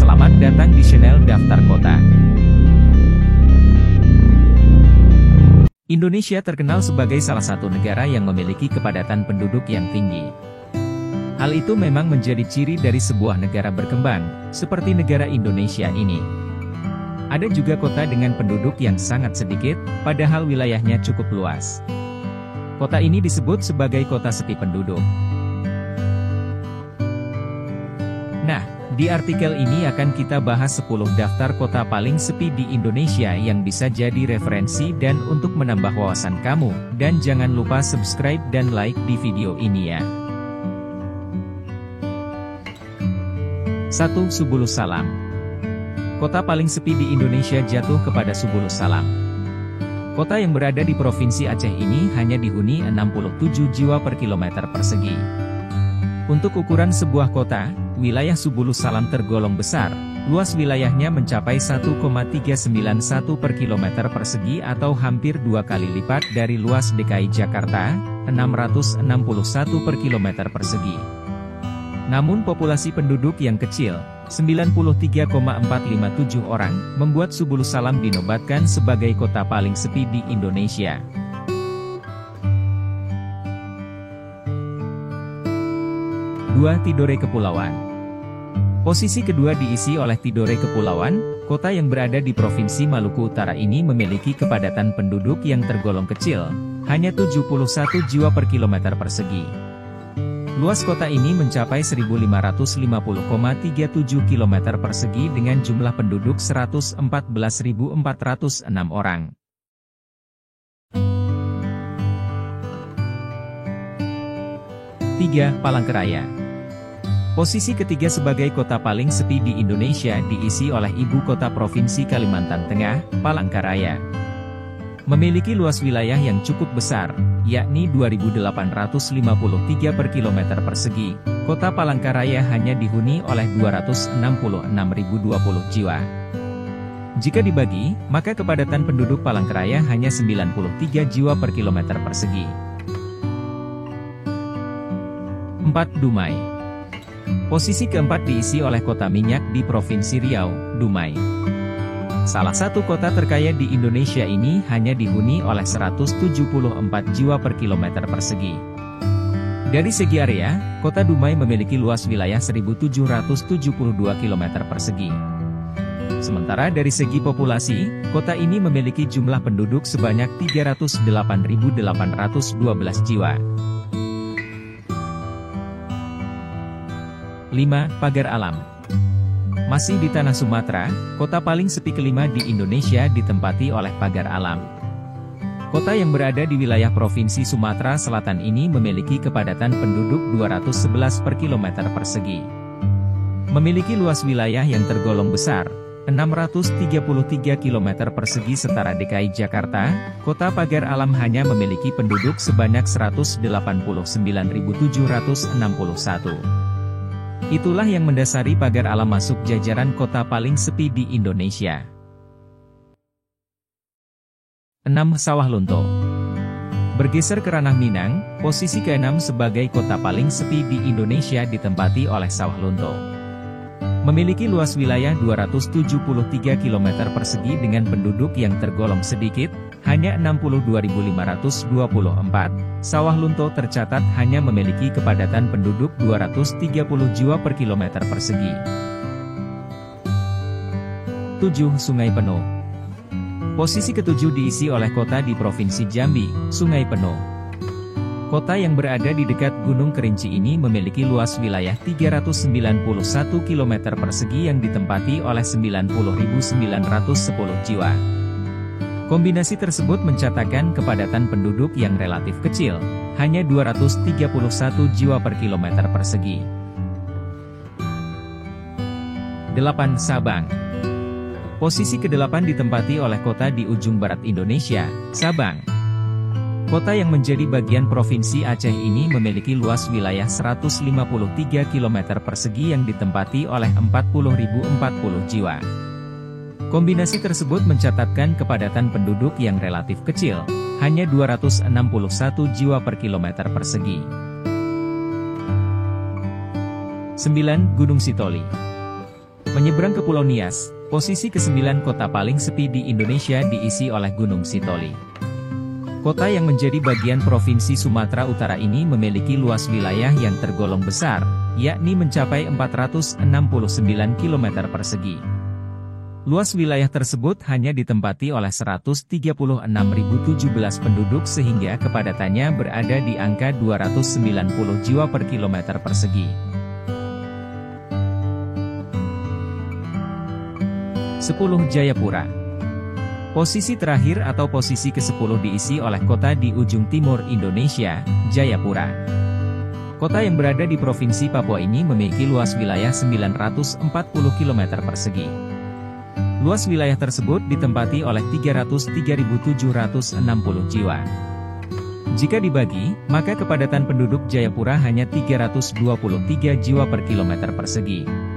Selamat datang di channel Daftar Kota. Indonesia terkenal sebagai salah satu negara yang memiliki kepadatan penduduk yang tinggi. Hal itu memang menjadi ciri dari sebuah negara berkembang, seperti negara Indonesia ini. Ada juga kota dengan penduduk yang sangat sedikit, padahal wilayahnya cukup luas. Kota ini disebut sebagai kota sepi penduduk. Nah, di artikel ini akan kita bahas 10 daftar kota paling sepi di Indonesia yang bisa jadi referensi dan untuk menambah wawasan kamu, dan jangan lupa subscribe dan like di video ini ya. 1. Subulus Salam. Kota paling sepi di Indonesia jatuh kepada Subulus Salam. Kota yang berada di Provinsi Aceh ini hanya dihuni 67 jiwa per kilometer persegi. Untuk ukuran sebuah kota, wilayah Subulus Salam tergolong besar, luas wilayahnya mencapai 1,391 per kilometer persegi atau hampir 2 kali lipat dari luas DKI Jakarta, 661 per kilometer persegi. Namun populasi penduduk yang kecil, 93,457 orang, membuat Subulus Salam dinobatkan sebagai kota paling sepi di Indonesia. 2. Tidore Kepulauan. Posisi kedua diisi oleh Tidore Kepulauan, kota yang berada di Provinsi Maluku Utara ini memiliki kepadatan penduduk yang tergolong kecil, hanya 71 jiwa per kilometer persegi. Luas kota ini mencapai 1.550,37 km persegi dengan jumlah penduduk 114.406 orang. 3. Palangkaraya. Posisi ketiga sebagai kota paling sepi di Indonesia diisi oleh ibu kota Provinsi Kalimantan Tengah, Palangkaraya. Memiliki luas wilayah yang cukup besar, yakni 2.853 per kilometer persegi. Kota Palangkaraya hanya dihuni oleh 266.020 jiwa. Jika dibagi, maka kepadatan penduduk Palangkaraya hanya 93 jiwa per kilometer persegi. 4. Dumai. Posisi keempat diisi oleh kota minyak di Provinsi Riau, Dumai. Salah satu kota terkaya di Indonesia ini hanya dihuni oleh 174 jiwa per kilometer persegi. Dari segi area, kota Dumai memiliki luas wilayah 1.772 km persegi. Sementara dari segi populasi, kota ini memiliki jumlah penduduk sebanyak 308.812 jiwa. 5. Pagar Alam. Masih di tanah Sumatera, kota paling sepi kelima di Indonesia ditempati oleh Pagar Alam. Kota yang berada di wilayah Provinsi Sumatera Selatan ini memiliki kepadatan penduduk 211 per kilometer persegi. Memiliki luas wilayah yang tergolong besar, 633 km persegi setara DKI Jakarta. Kota Pagar Alam hanya memiliki penduduk sebanyak 189.761. Itulah yang mendasari Pagar Alam masuk jajaran kota paling sepi di Indonesia. 6. Sawah Lunto. Bergeser ke ranah Minang, posisi ke-6 sebagai kota paling sepi di Indonesia ditempati oleh Sawah Lunto. Memiliki luas wilayah 273 km persegi dengan penduduk yang tergolong sedikit, hanya 62.524. Sawah Lunto tercatat hanya memiliki kepadatan penduduk 230 jiwa per kilometer persegi. 7. Sungai Penuh. Posisi ketujuh diisi oleh kota di Provinsi Jambi, Sungai Penuh. Kota yang berada di dekat Gunung Kerinci ini memiliki luas wilayah 391 km persegi yang ditempati oleh 90.910 jiwa. Kombinasi tersebut mencatatkan kepadatan penduduk yang relatif kecil, hanya 231 jiwa per kilometer persegi. 8. Sabang. Posisi ke-8 ditempati oleh kota di ujung barat Indonesia, Sabang. Kota yang menjadi bagian Provinsi Aceh ini memiliki luas wilayah 153 km persegi yang ditempati oleh 40.040 jiwa. Kombinasi tersebut mencatatkan kepadatan penduduk yang relatif kecil, hanya 261 jiwa per kilometer persegi. 9. Gunung Sitoli. Menyeberang ke Pulau Nias, posisi ke-9 kota paling sepi di Indonesia diisi oleh Gunung Sitoli. Kota yang menjadi bagian Provinsi Sumatera Utara ini memiliki luas wilayah yang tergolong besar, yakni mencapai 469 km persegi. Luas wilayah tersebut hanya ditempati oleh 136.017 penduduk sehingga kepadatannya berada di angka 290 jiwa per kilometer persegi. 10. Jayapura. Posisi terakhir atau posisi ke-10 diisi oleh kota di ujung timur Indonesia, Jayapura. Kota yang berada di Provinsi Papua ini memiliki luas wilayah 940 km persegi. Luas wilayah tersebut ditempati oleh 303.760 jiwa. Jika dibagi, maka kepadatan penduduk Jayapura hanya 323 jiwa per kilometer persegi.